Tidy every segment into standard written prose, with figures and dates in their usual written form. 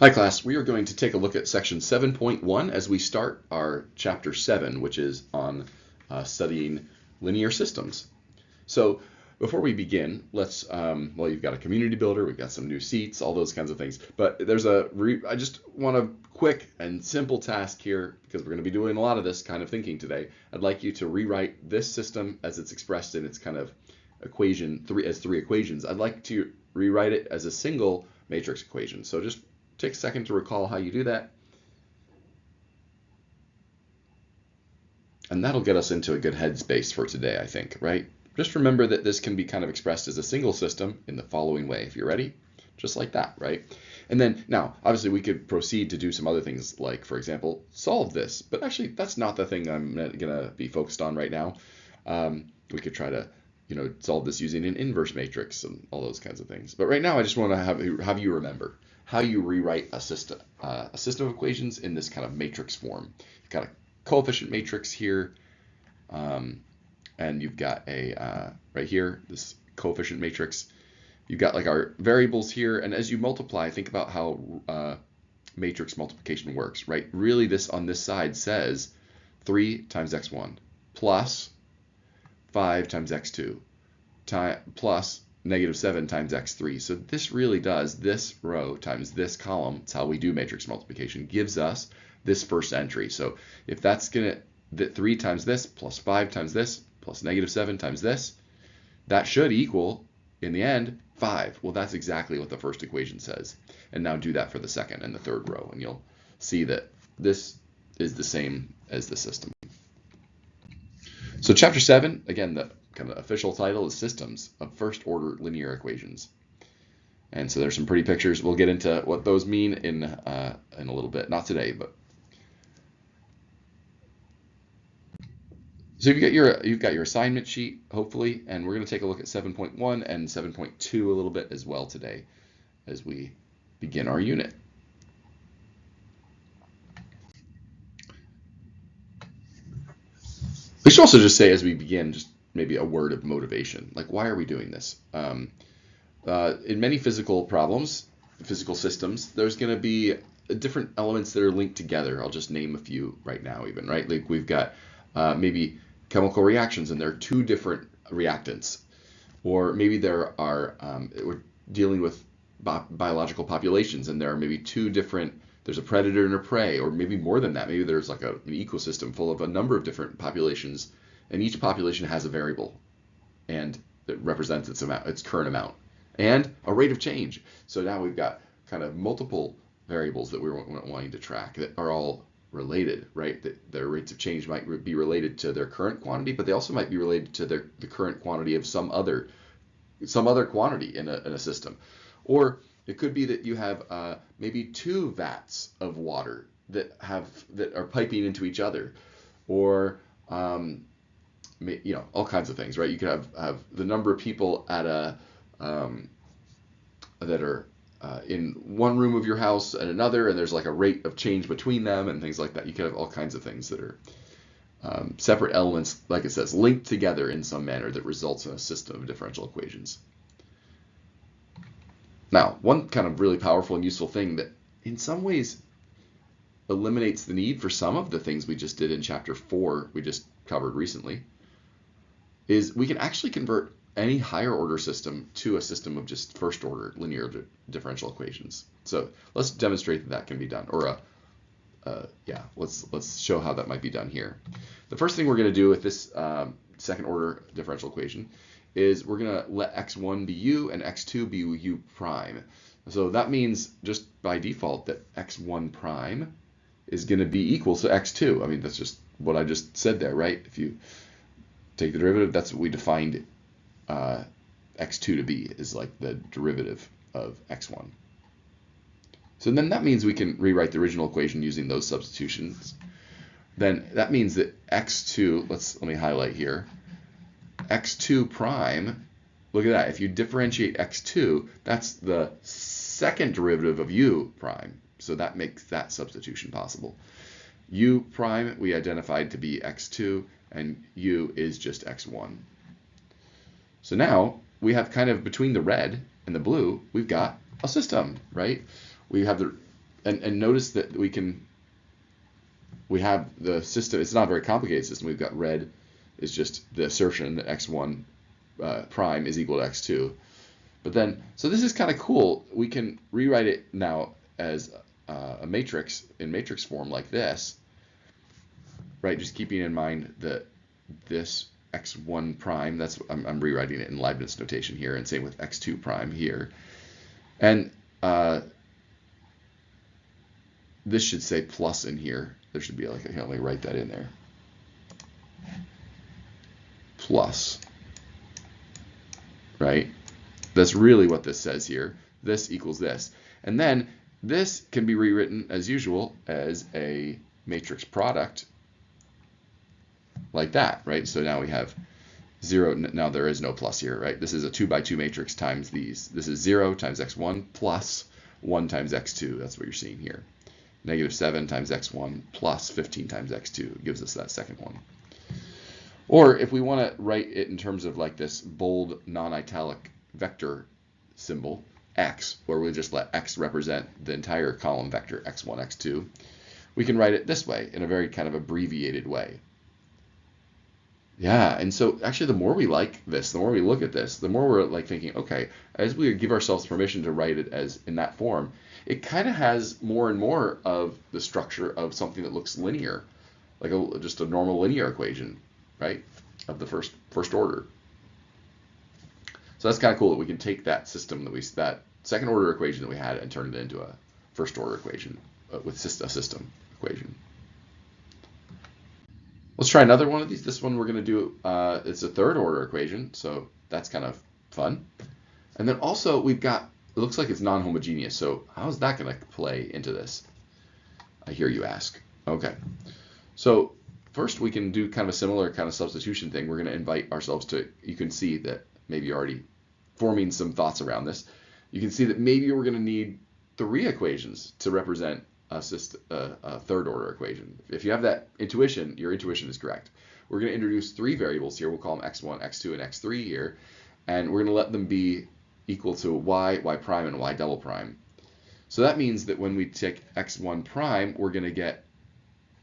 Hi class, we are going to take a look at section 7.1 as we start our chapter 7, which is on studying linear systems. So before we begin, let's, well, you've got a community builder, we've got some new seats, all those kinds of things, but there's I just want a quick and simple task here because we're going to be doing a lot of this kind of thinking today. I'd like you to rewrite this system as it's expressed in its kind of equation, as three equations. I'd like to rewrite it as a single matrix equation. So just take a second to recall how you do that. And that'll get us into a good headspace for today, I think, right? Just remember that this can be kind of expressed as a single system in the following way. If you're ready, just like that, right? And then now, obviously, we could proceed to do some other things like, for example, solve this. But actually, that's not the thing I'm going to be focused on right now. We could try to, solve this using an inverse matrix and all those kinds of things. But right now, I just want to have you remember how you rewrite a system of equations in this kind of matrix form. You've got a coefficient matrix here, and you've got a right here, this coefficient matrix. You've got like our variables here, and as you multiply, think about how matrix multiplication works, right? Really, this on this side says 3 times x1 plus 5 times x2 plus -7 times x3. So this really does, this row times this column, it's how we do matrix multiplication, gives us this first entry. So if that's going to, 3 times this plus 5 times this plus -7 times this, that should equal, in the end, 5. Well, that's exactly what the first equation says. And now do that for the second and the third row, and you'll see that this is the same as the system. So chapter 7, again, the kind of official title is Systems of First Order Linear Equations. And so there's some pretty pictures. We'll get into what those mean in a little bit. Not today, but. So you've got your assignment sheet, hopefully, and we're going to take a look at 7.1 and 7.2 a little bit as well today as we begin our unit. We should also just say as we begin, just maybe a word of motivation. Like, why are we doing this? In many physical problems, physical systems, there's going to be different elements that are linked together. I'll just name a few right now even, right? Like we've got maybe chemical reactions and there are two different reactants. Or maybe there are, we're dealing with biological populations and there are maybe two different, there's a predator and a prey, or maybe more than that. Maybe there's like an ecosystem full of a number of different populations, and each population has a variable, and it represents its current amount, and a rate of change. So now we've got kind of multiple variables that we're wanting to track that are all related, right? That their rates of change might be related to their current quantity, but they also might be related to the current quantity of some other quantity in a system. Or it could be that you have maybe two vats of water that are piping into each other, or all kinds of things, right? You could have the number of people at that are in one room of your house and another, and there's like a rate of change between them and things like that. You could have all kinds of things that are separate elements, like it says, linked together in some manner that results in a system of differential equations. Now, one kind of really powerful and useful thing that in some ways eliminates the need for some of the things we just did in chapter 4 we just covered recently is we can actually convert any higher order system to a system of just first order linear differential equations. So let's demonstrate that can be done, or let's show how that might be done here. The first thing we're going to do with this second order differential equation is we're going to let x1 be u and x2 be u prime. So that means just by default that x1 prime is going to be equal to x2. I mean, that's just what I just said there, right? If you take the derivative, that's what we defined x2 to be, is like the derivative of x1. So then that means we can rewrite the original equation using those substitutions. Then that means that x2, let me highlight here, x2 prime, look at that, if you differentiate x2, that's the second derivative of u prime. So that makes that substitution possible. U prime we identified to be x2, and u is just x1. So now we have kind of between the red and the blue, we've got a system, right? We have And notice that we have the system. It's not a very complicated system. We've got red is just the assertion that x1 prime is equal to x2. But then, so this is kind of cool. We can rewrite it now as a matrix in matrix form like this, right? Just keeping in mind that this x1 prime, I'm rewriting it in Leibniz notation here, and same with x2 prime here. And this should say plus in here. There should be like, let me write that in there. Plus, right? That's really what this says here. This equals this. And then this can be rewritten as usual as a matrix product like that, right? So now we have 0. Now there is no plus here, right? This is a 2 by 2 matrix times these. This is 0 times x1 plus 1 times x2. That's what you're seeing here. -7 times x1 plus 15 times x2 gives us that second one. Or if we want to write it in terms of like this bold non-italic vector symbol, x, where we just let x represent the entire column vector x1, x2, we can write it this way in a very kind of abbreviated way. Yeah, and so actually the more we like this, the more we look at this, the more we're like thinking, okay, as we give ourselves permission to write it as in that form, it kind of has more and more of the structure of something that looks linear, like just a normal linear equation, right, of the first order. So that's kind of cool that we can take that system that second order equation that we had and turn it into a first order equation with a system equation. Let's try another one of these. This one we're going to do, it's a third order equation, so that's kind of fun. And then also we've got, it looks like it's non-homogeneous, so how is that going to play into this? I hear you ask. Okay, so first we can do kind of a similar kind of substitution thing. We're going to invite ourselves to, you can see that maybe you're already forming some thoughts around this. You can see that maybe we're going to need 3 equations to represent a third order equation. If you have that intuition, your intuition is correct. We're going to introduce 3 variables here. We'll call them x1, x2, and x3 here. And we're going to let them be equal to y, y prime, and y double prime. So that means that when we take x1 prime, we're going to get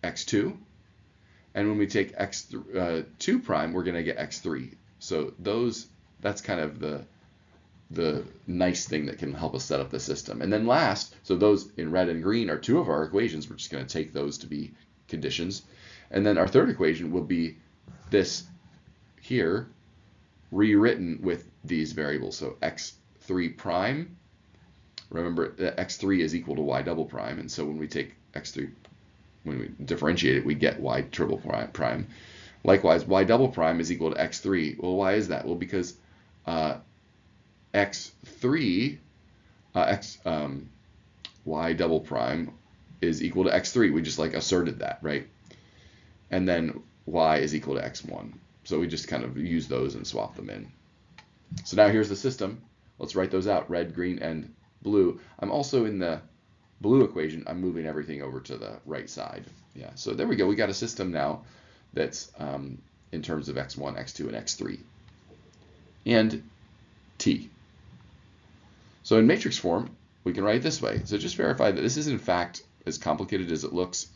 x2. And when we take x2 prime, we're going to get x3. So that's kind of the nice thing that can help us set up the system. And then last, so those in red and green are 2 of our equations. We're just going to take those to be conditions. And then our third equation will be this here rewritten with these variables. So x3 prime, remember that x3 is equal to y double prime. And so when we take x3, when we differentiate it, we get y triple prime. Likewise, y double prime is equal to x3. Well, why is that? Well, because x3, y double prime is equal to x3. We just like asserted that, right? And then y is equal to x1. So we just kind of use those and swap them in. So now here's the system. Let's write those out, red, green, and blue. I'm also in the blue equation, I'm moving everything over to the right side. Yeah, so there we go. We got a system now that's in terms of x1, x2, and x3. And t. So in matrix form, we can write it this way. So just verify that this is in fact as complicated as it looks.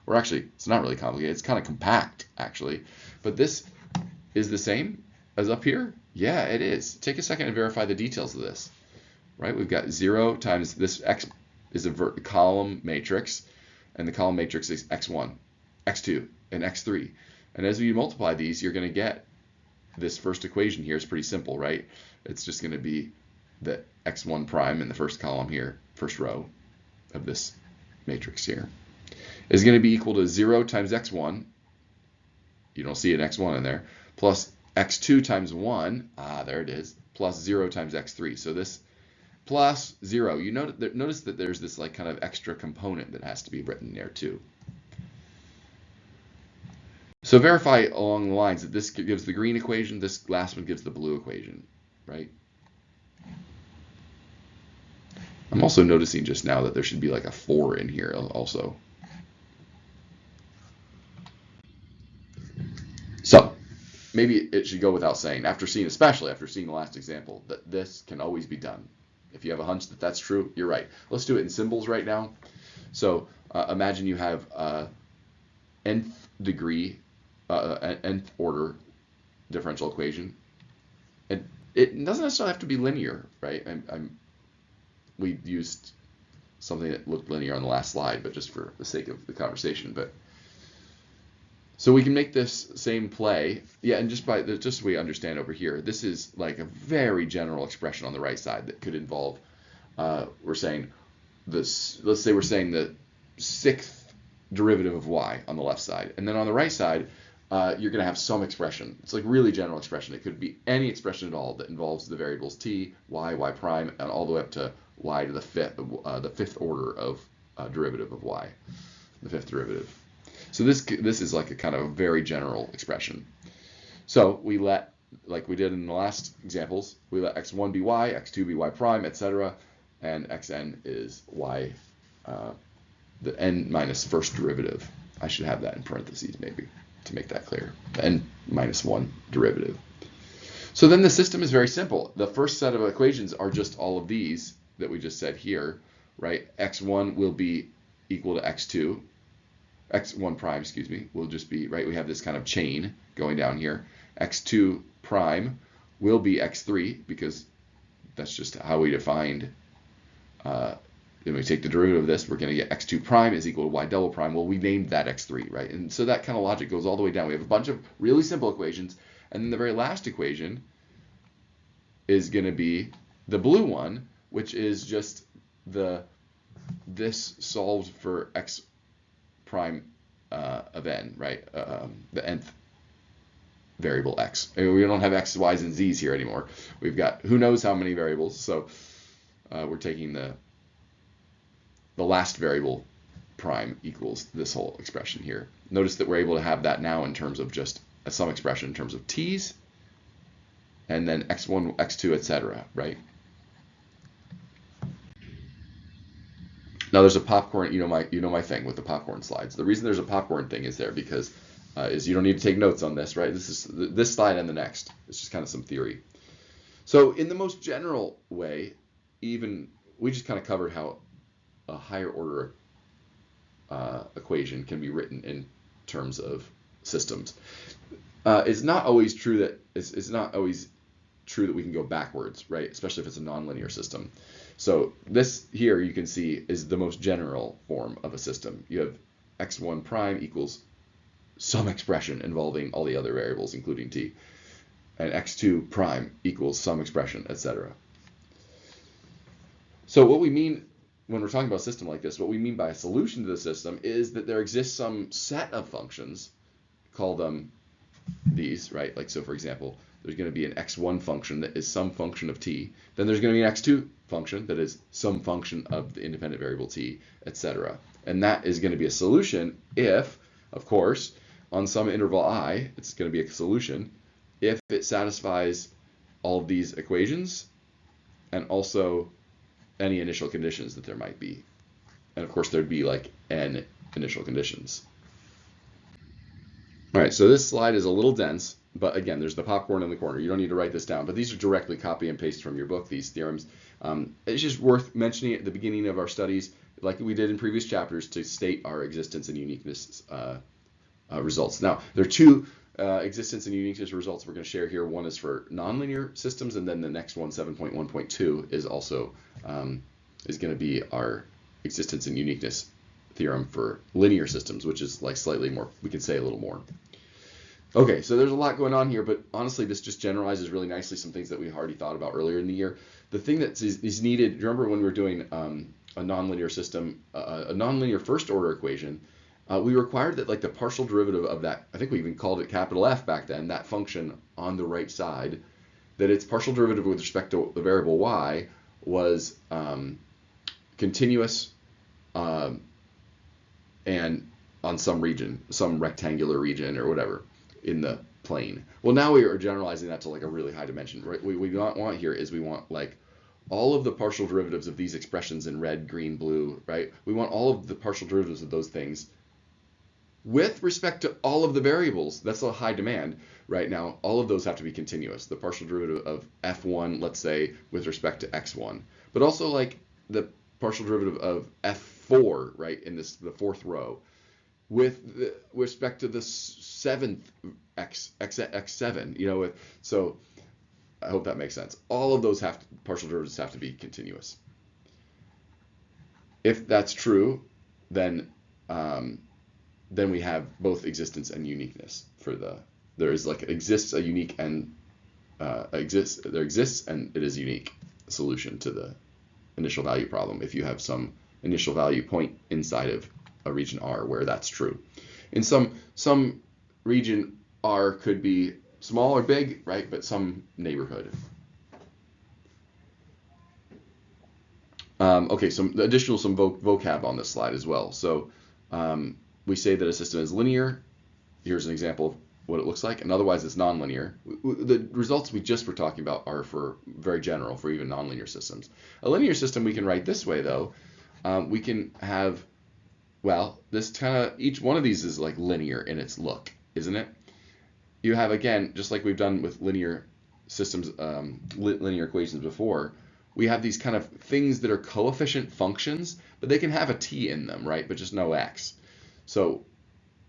Or actually, it's not really complicated. It's kind of compact, actually. But this is the same as up here? Yeah, it is. Take a second and verify the details of this. Right? We've got 0 times this x is a column matrix, and the column matrix is x1, x2, and x3. And as we multiply these, you're going to get this first equation here is pretty simple, right? It's just going to be the x1 prime in the first column here, first row of this matrix here, is going to be equal to 0 times x1, you don't see an x1 in there, plus x2 times 1, there it is, plus 0 times x3. So this plus 0, you notice that there's this like kind of extra component that has to be written there too. So verify along the lines that this gives the green equation, this last one gives the blue equation, right? I'm also noticing just now that there should be like a 4 in here also. So maybe it should go without saying, especially after seeing the last example, that this can always be done. If you have a hunch that that's true, you're right. Let's do it in symbols right now. So imagine you have nth degree, nth order differential equation. And it doesn't necessarily have to be linear, right? We used something that looked linear on the last slide, but just for the sake of the conversation. But so we can make this same play, yeah, and just so we understand over here, this is like a very general expression on the right side that could involve, we're saying this, let's say we're saying the sixth derivative of y on the left side, and then on the right side, you're going to have some expression. It's like really general expression. It could be any expression at all that involves the variables t, y prime, and all the way up to y to the fifth order of derivative of y, the fifth derivative. So this is like a kind of a very general expression. So we let, like we did in the last examples, we let x1 be y, x2 be y prime, etc., and xn is y, the n minus first derivative. I should have that in parentheses maybe to make that clear. The n minus 1 derivative. So then the system is very simple. The first set of equations are just all of these that we just said here, right? x1 will be equal to x2. x1 prime, excuse me, will just be, right, we have this kind of chain going down here. x2 prime will be x3 because that's just how we defined, when we take the derivative of this, we're going to get x2 prime is equal to y double prime. Well, we named that x3, right? And so that kind of logic goes all the way down. We have a bunch of really simple equations, and then the very last equation is going to be the blue one, which is just this solved for x prime of n, right? The nth variable x. We don't have x, y's, and z's here anymore. We've got who knows how many variables. So we're taking the last variable prime equals this whole expression here. Notice that we're able to have that now in terms of just some expression in terms of t's, and then x1, x2, etc., right? Now there's a popcorn, you know my thing with the popcorn slides. The reason there's a popcorn thing is there because is you don't need to take notes on this, right? This is this slide and the next. It's just kind of some theory. So in the most general way, even we just kind of covered how a higher order equation can be written in terms of systems. It's not always true that it's not always true that we can go backwards, right? Especially if it's a nonlinear system. So this here you can see is the most general form of a system. You have x1 prime equals some expression involving all the other variables, including t, and x2 prime equals some expression, etc. So what we mean when we're talking about a system like this, what we mean by a solution to the system is that there exists some set of functions, call them these, right? Like, so for example, there's going to be an x1 function that is some function of t. Then there's going to be an x2 function that is some function of the independent variable t, etc. And that is going to be a solution if, of course, on some interval I, it's going to be a solution if it satisfies all of these equations and also any initial conditions that there might be. And of course, there'd be like n initial conditions. All right, so this slide is a little dense, but again, there's the popcorn in the corner. You don't need to write this down, but these are directly copy and paste from your book, these theorems. It's just worth mentioning at the beginning of our studies, like we did in previous chapters, to state our existence and uniqueness results. Now, there are two existence and uniqueness results we're going to share here. One is for nonlinear systems, and then the next one, 7.1.2, is also is going to be our existence and uniqueness theorem for linear systems, which is like slightly more, we can say a little more. Okay, so there's a lot going on here, but honestly, this just generalizes really nicely some things that we already thought about earlier in the year. The thing that is needed, remember when we were doing a nonlinear system, a nonlinear first order equation, we required that like the partial derivative of that, I think we even called it capital F back then, that function on the right side, that its partial derivative with respect to the variable y was continuous and on some region, some rectangular region or whatever in the plane. Well, now we are generalizing that to like a really high dimension, right? What we want here is we want like all of the partial derivatives of these expressions in red, green, blue, right? We want all of the partial derivatives of those things with respect to all of the variables. That's a high demand right now. All of those have to be continuous. The partial derivative of f1, let's say, with respect to x1, but also like the partial derivative of f4, right, in the fourth row, with respect to the seventh x7, so I hope that makes sense. All of those partial derivatives have to be continuous. If that's true, then we have both existence and uniqueness for there exists a unique and there exists and it is unique solution to the initial value problem if you have some initial value point inside of a region R where that's true. In some region R could be small or big, right? But some neighborhood. Okay, some additional vocab on this slide as well. So we say that a system is linear. Here's an example of what it looks like, and otherwise it's nonlinear. The results we just were talking about are for very general for even nonlinear systems. A linear system we can write this way though. We can have, well, this kind of, each one of these is like linear in its look, isn't it? You have, again, just like we've done with linear systems, linear equations before, we have these kind of things that are coefficient functions, but they can have a t in them, right? But just no x. So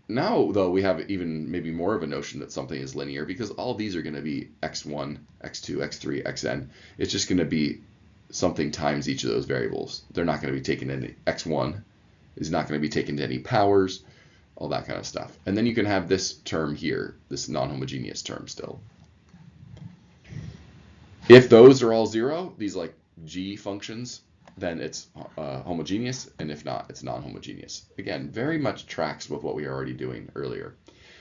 now, though, we have even maybe more of a notion that something is linear because all these are going to be x1, x2, x3, xn. It's just going to be something times each of those variables. They're not going to be taken in. X1 is not going to be taken to any powers, all that kind of stuff. And then you can have this term here, this non-homogeneous term still. If those are all zero, these like g functions, then it's homogeneous, and if not, it's non-homogeneous. Again, very much tracks with what we were already doing earlier.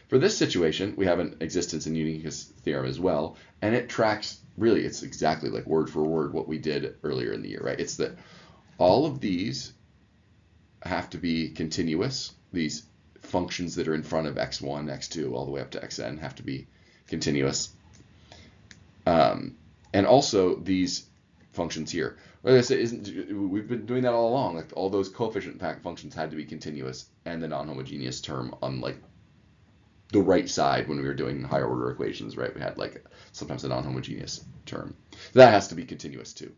For this situation, we have an existence and uniqueness theorem as well, and it tracks, really, it's exactly like word for word what we did earlier in the year, right? It's that all of these have to be continuous. These functions that are in front of x1, x2, all the way up to xn have to be continuous. And also these functions here. Like I said, we've been doing that all along. Like all those coefficient functions had to be continuous, and the non-homogeneous term on like the right side when we were doing higher order equations, right? We had like sometimes a non-homogeneous term. That has to be continuous too.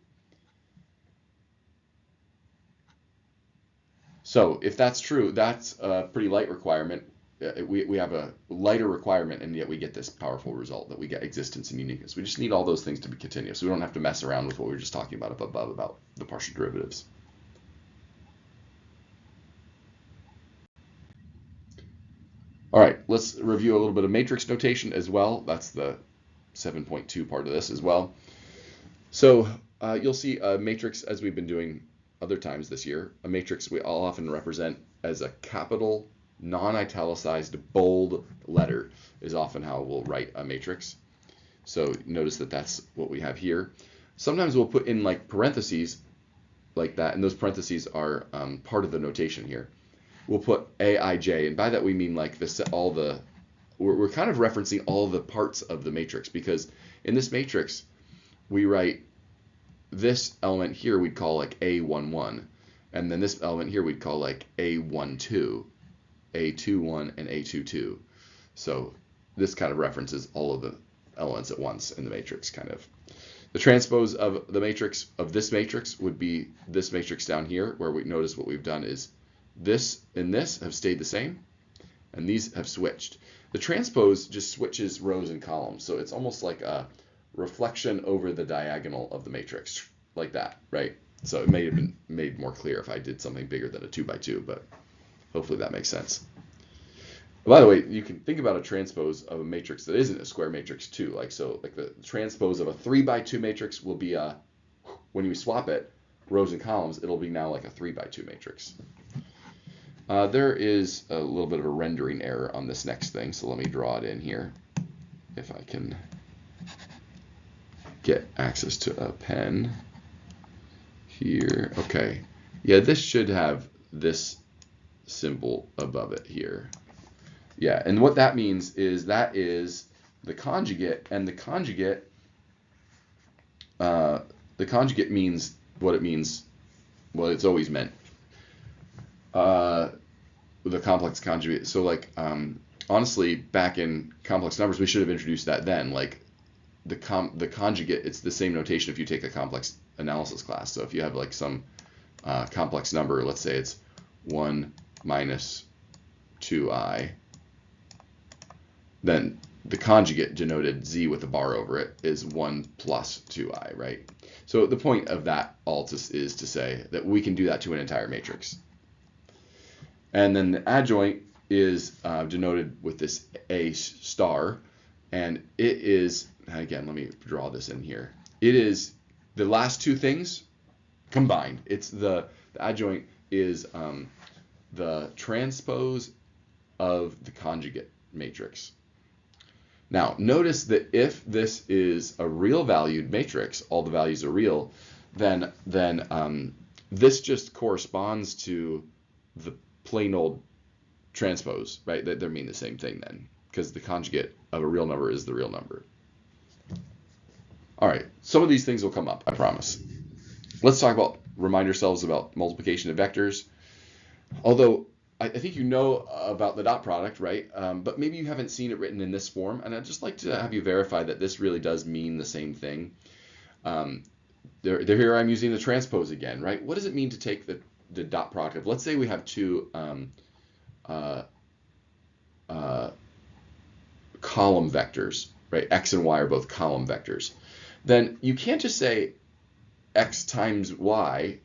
So if that's true, that's a pretty light requirement. We have a lighter requirement, and yet we get this powerful result that we get existence and uniqueness. We just need all those things to be continuous. We don't have to mess around with what we were just talking about up above about the partial derivatives. All right, let's review a little bit of matrix notation as well. That's the 7.2 part of this as well. So you'll see a matrix, as we've been doing other times this year. A matrix we all often represent as a capital, non-italicized, bold letter is often how we'll write a matrix. So notice that that's what we have here. Sometimes we'll put in like parentheses like that, and those parentheses are part of the notation here. We'll put Aij, and by that we mean like this, we're kind of referencing all the parts of the matrix, because in this matrix we write this element here we'd call like A11, and then this element here we'd call like A12, A21, and A22. So this kind of references all of the elements at once in the matrix, kind of. The transpose of the matrix of this matrix would be this matrix down here, where we notice what we've done is this and this have stayed the same, and these have switched. The transpose just switches rows and columns, so it's almost like a reflection over the diagonal of the matrix, like that, right? So it may have been made more clear if I did something bigger than a 2x2, but hopefully that makes sense. By the way, you can think about a transpose of a matrix that isn't a square matrix too. Like the transpose of a 3x2 matrix will be when you swap it, rows and columns, it'll be now like a 3x2 matrix. There is a little bit of a rendering error on this next thing, so let me draw it in here if I can get access to a pen here. Okay, yeah, this should have this symbol above it here. Yeah, and what that means is that is the conjugate, and the conjugate means what it means, what it's always meant. the complex conjugate. So like honestly, back in complex numbers, we should have introduced that then. Like the conjugate, it's the same notation if you take a complex analysis class. So if you have like some complex number, let's say it's 1 minus 2i, then the conjugate, denoted z with a bar over it, is 1 plus 2i, right? So the point of that is to say that we can do that to an entire matrix. And then the adjoint is denoted with this a star, and it is, again, let me draw this in here. It is the last two things combined. It's the adjoint is the transpose of the conjugate matrix. Now, notice that if this is a real valued matrix, all the values are real, then this just corresponds to the plain old transpose, right? They mean the same thing then, because the conjugate of a real number is the real number. All right, some of these things will come up, I promise. Let's remind ourselves about multiplication of vectors. Although I think you know about the dot product, right? But maybe you haven't seen it written in this form, and I'd just like to have you verify that this really does mean the same thing. Here I'm using the transpose again, right? What does it mean to take the dot product of, let's say we have two column vectors, right? X and Y are both column vectors. Then you can't just say X times Y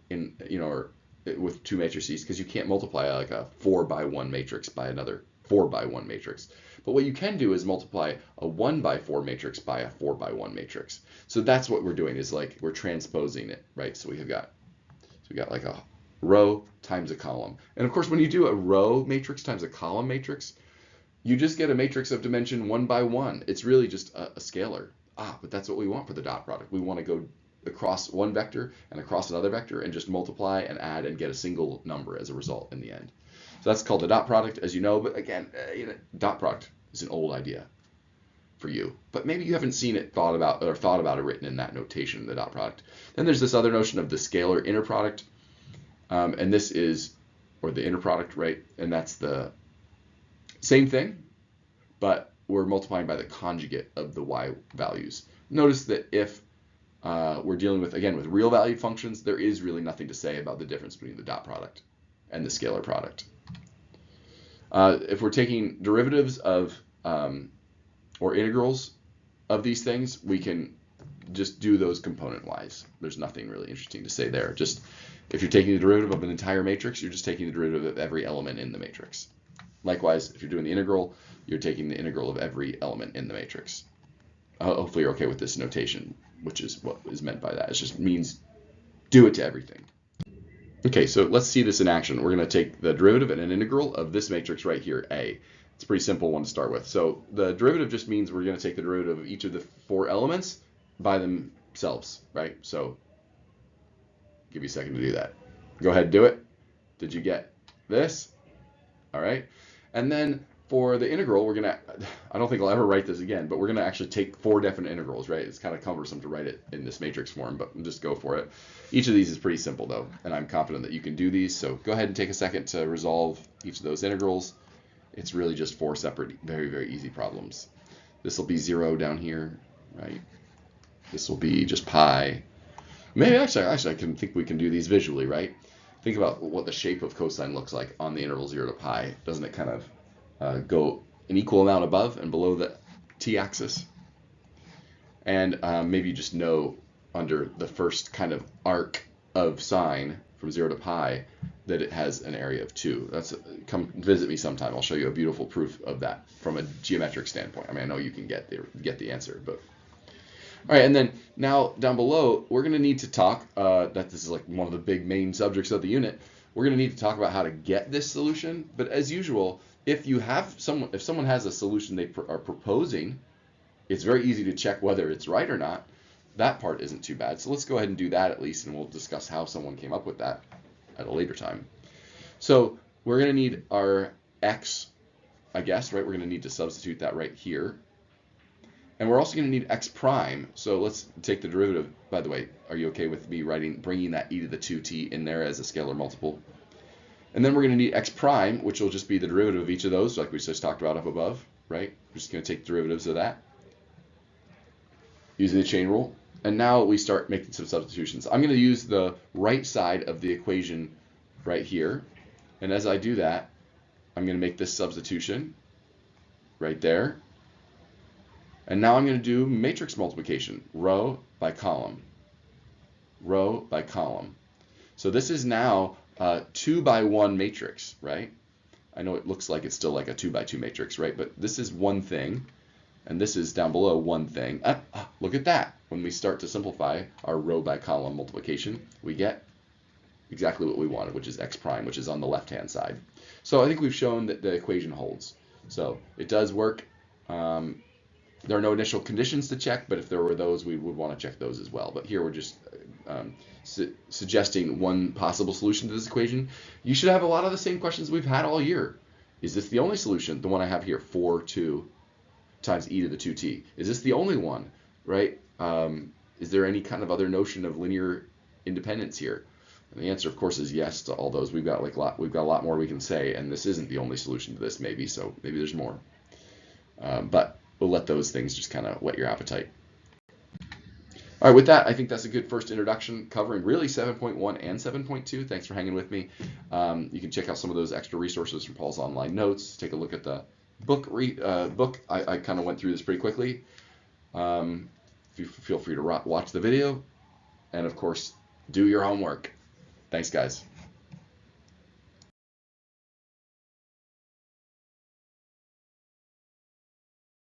or with two matrices, because you can't multiply like a 4x1 matrix by another 4x1 matrix. But what you can do is multiply a 1x4 matrix by a 4x1 matrix. So that's what we're doing, is like we're transposing it, right? So we got like a row times a column. And of course, when you do a row matrix times a column matrix, you just get a matrix of dimension 1 by 1. It's really just a scalar. But that's what we want for the dot product. We want to go across one vector and across another vector and just multiply and add and get a single number as a result in the end. So that's called the dot product, as you know. But again, dot product is an old idea for you, but maybe you haven't seen it thought about it written in that notation, the dot product. Then there's this other notion of the scalar inner product, and this is, or the inner product, right? And that's the same thing, but we're multiplying by the conjugate of the y values. Notice that if we're dealing with, again, with real valued functions, there is really nothing to say about the difference between the dot product and the scalar product. If we're taking derivatives of or integrals of these things, we can just do those component-wise. There's nothing really interesting to say there. Just if you're taking the derivative of an entire matrix, you're just taking the derivative of every element in the matrix. Likewise, if you're doing the integral, you're taking the integral of every element in the matrix. Hopefully you're okay with this notation, which is what is meant by that. It just means do it to everything. Okay, so let's see this in action. We're going to take the derivative and an integral of this matrix right here, A. It's a pretty simple one to start with. So the derivative just means we're going to take the derivative of each of the four elements by themselves, right? So give you a second to do that. Go ahead and do it. Did you get this? All right. And then for the integral, we're going to, I don't think I'll ever write this again, but we're going to actually take four definite integrals, right? It's kind of cumbersome to write it in this matrix form, but just go for it. Each of these is pretty simple, though, and I'm confident that you can do these. So go ahead and take a second to resolve each of those integrals. It's really just four separate, very, very easy problems. This will be 0 down here, right? This will be just pi. Maybe actually I can think we can do these visually, right? Think about what the shape of cosine looks like on the interval 0 to pi. Doesn't it kind of go an equal amount above and below the t-axis? And maybe you just know under the first kind of arc of sine from 0 to pi that it has an area of 2. Come visit me sometime. I'll show you a beautiful proof of that from a geometric standpoint. I mean, I know you can get the answer, but all right. And then now down below, we're going to need to talk that this is like one of the big main subjects of the unit. We're going to need to talk about how to get this solution. But as usual, if someone has a solution they are proposing, it's very easy to check whether it's right or not. That part isn't too bad. So let's go ahead and do that at least, and we'll discuss how someone came up with that at a later time. So we're going to need our x, I guess, right? We're going to need to substitute that right here. And we're also going to need x prime. So let's take the derivative. By the way, are you okay with me bringing that e to the 2t in there as a scalar multiple? And then we're going to need x prime, which will just be the derivative of each of those, like we just talked about up above, right? We're just going to take derivatives of that using the chain rule. And now we start making some substitutions. I'm going to use the right side of the equation right here. And as I do that, I'm going to make this substitution right there. And now I'm going to do matrix multiplication, row by column, row by column. So this is now a 2 by 1 matrix, right? I know it looks like it's still like a 2 by 2 matrix, right? But this is one thing, and this is down below one thing. Look at that. When we start to simplify our row by column multiplication, we get exactly what we wanted, which is x prime, which is on the left-hand side. So I think we've shown that the equation holds. So it does work. There are no initial conditions to check, but if there were those, we would want to check those as well. But here we're just suggesting one possible solution to this equation. You should have a lot of the same questions we've had all year. Is this the only solution? The one I have here, 4, 2 times e to the 2t. Is this the only one, right? Is there any kind of other notion of linear independence here? And the answer, of course, is yes to all those. We've got a lot more we can say, and this isn't the only solution to this, maybe. So maybe there's more. But we'll let those things just kind of whet your appetite. All right, with that, I think that's a good first introduction covering really 7.1 and 7.2. Thanks for hanging with me. You can check out some of those extra resources from Paul's online notes. Take a look at the book. I kind of went through this pretty quickly. Feel free to watch the video. And, of course, do your homework. Thanks, guys.